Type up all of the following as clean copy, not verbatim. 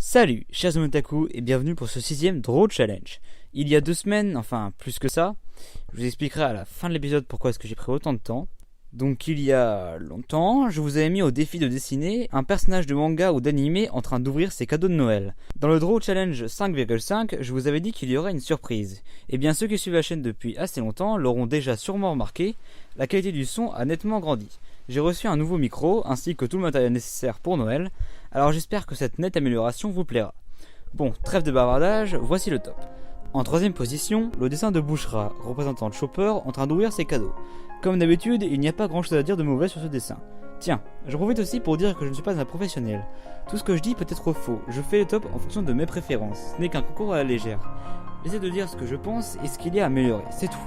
Salut, chers otaku et bienvenue pour ce 6ème Draw Challenge. Il y a 2 semaines, enfin plus que ça, je vous expliquerai à la fin de l'épisode pourquoi est-ce que j'ai pris autant de temps. Donc il y a longtemps, je vous avais mis au défi de dessiner un personnage de manga ou d'anime en train d'ouvrir ses cadeaux de Noël. Dans le Draw Challenge 5,5, je vous avais dit qu'il y aurait une surprise. Et bien ceux qui suivent la chaîne depuis assez longtemps l'auront déjà sûrement remarqué, la qualité du son a nettement grandi. J'ai reçu un nouveau micro ainsi que tout le matériel nécessaire pour Noël, alors j'espère que cette nette amélioration vous plaira. Bon, trêve de bavardage, voici le top. En 3ème position, le dessin de Bushra, représentant Chopper en train d'ouvrir ses cadeaux. Comme d'habitude, il n'y a pas grand chose à dire de mauvais sur ce dessin. Tiens, je profite aussi pour dire que je ne suis pas un professionnel. Tout ce que je dis peut être faux, je fais le top en fonction de mes préférences, ce n'est qu'un concours à la légère. J'essaie de dire ce que je pense et ce qu'il y a à améliorer, c'est tout.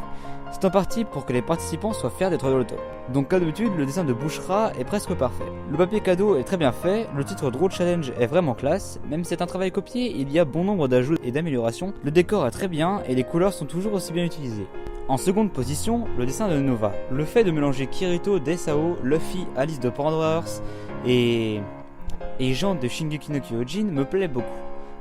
C'est en partie pour que les participants soient fiers d'être dans le top. Donc comme d'habitude, le dessin de Bushra est presque parfait. Le papier cadeau est très bien fait, le titre Draw Challenge est vraiment classe, même si c'est un travail copié, il y a bon nombre d'ajouts et d'améliorations, le décor est très bien et les couleurs sont toujours aussi bien utilisées. En seconde position, le dessin de Nova. Le fait de mélanger Kirito d'Esao, Luffy, Alice de Pandoraverse et Jean de Shingeki no Kyojin me plaît beaucoup.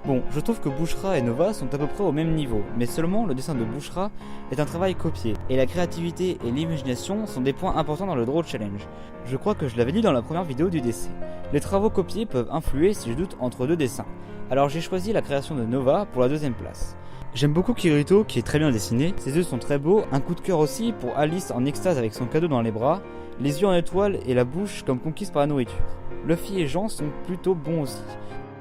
Bon, je trouve que Bushra et Nova sont à peu près au même niveau, mais seulement le dessin de Bushra est un travail copié, et la créativité et l'imagination sont des points importants dans le Draw Challenge. Je crois que je l'avais dit dans la première vidéo du dessin. Les travaux copiés peuvent influer si je doute entre deux dessins, alors j'ai choisi la création de Nova pour la 2ème place. J'aime beaucoup Kirito qui est très bien dessiné, ses yeux sont très beaux, un coup de cœur aussi pour Alice en extase avec son cadeau dans les bras, les yeux en étoile et la bouche comme conquise par la nourriture. Luffy et Jean sont plutôt bons aussi.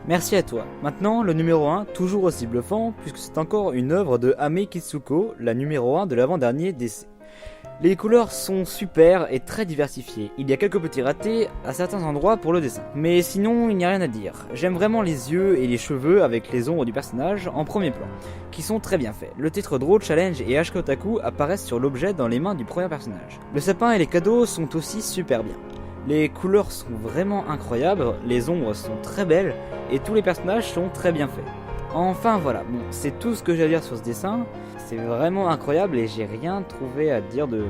Merci à toi. Maintenant, le numéro 1, toujours aussi bluffant, puisque c'est encore une œuvre de Ame Kitsuko, la numéro 1 de l'avant-dernier DC. Les couleurs sont super et très diversifiées. Il y a quelques petits ratés à certains endroits pour le dessin. Mais sinon, il n'y a rien à dire. J'aime vraiment les yeux et les cheveux avec les ombres du personnage en premier plan, qui sont très bien faits. Le titre Draw Challenge et HK Otaku apparaissent sur l'objet dans les mains du premier personnage. Le sapin et les cadeaux sont aussi super bien. Les couleurs sont vraiment incroyables, les ombres sont très belles et tous les personnages sont très bien faits. Enfin voilà, bon, c'est tout ce que j'ai à dire sur ce dessin, c'est vraiment incroyable et j'ai rien trouvé à dire de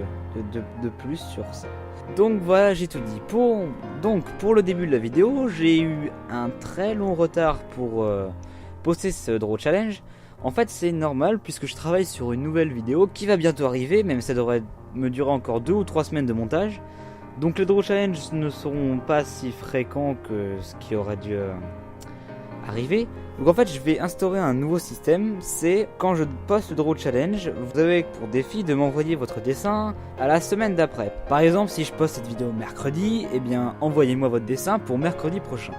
plus sur ça. Donc voilà, j'ai tout dit. Pour le début de la vidéo, j'ai eu un très long retard pour poster ce Draw Challenge. En fait c'est normal puisque je travaille sur une nouvelle vidéo qui va bientôt arriver, même ça devrait me durer encore 2 ou 3 semaines de montage. Donc les Draw Challenge ne seront pas si fréquents que ce qui aurait dû arriver. Donc en fait je vais instaurer un nouveau système, c'est quand je poste le Draw Challenge, vous avez pour défi de m'envoyer votre dessin à la semaine d'après. Par exemple si je poste cette vidéo mercredi, eh bien envoyez-moi votre dessin pour mercredi prochain.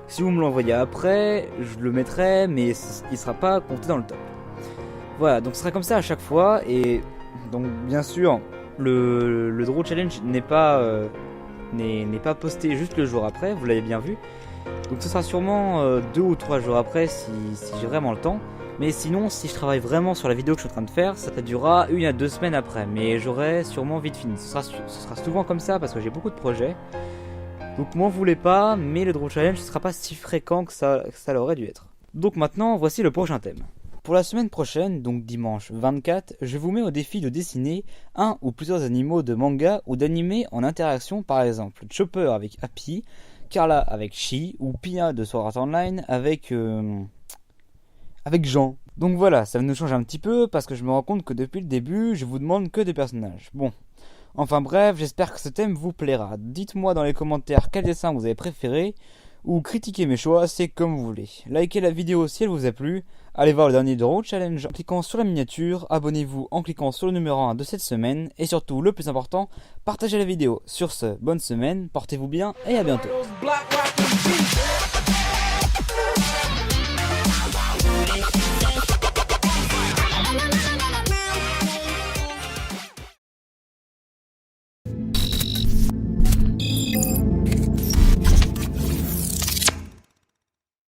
Si vous me l'envoyez après, je le mettrai mais il ne sera pas compté dans le top. Voilà, donc ce sera comme ça à chaque fois et donc bien sûr le Draw Challenge n'est pas posté juste le jour après, vous l'avez bien vu. Donc ce sera sûrement 2 ou 3 jours après si j'ai vraiment le temps. Mais sinon, si je travaille vraiment sur la vidéo que je suis en train de faire, ça durera 1 à 2 semaines après. Mais j'aurai sûrement vite fini. Ce sera souvent comme ça parce que j'ai beaucoup de projets. Donc m'en voulez pas, mais le Draw Challenge ne sera pas si fréquent que ça l'aurait dû être. Donc maintenant, voici le prochain thème. Pour la semaine prochaine, donc dimanche 24, je vous mets au défi de dessiner un ou plusieurs animaux de manga ou d'anime en interaction, par exemple Chopper avec Happy, Carla avec Chi ou Pia de Sword Art Online avec Jean. Donc voilà, ça nous change un petit peu parce que je me rends compte que depuis le début, je vous demande que des personnages. Bon, enfin bref, j'espère que ce thème vous plaira. Dites-moi dans les commentaires quel dessin vous avez préféré ou critiquez mes choix, c'est comme vous voulez. Likez la vidéo si elle vous a plu, allez voir le dernier Draw Challenge en cliquant sur la miniature, abonnez-vous en cliquant sur le numéro 1 de cette semaine, et surtout, le plus important, partagez la vidéo. Sur ce, bonne semaine, portez-vous bien et à bientôt.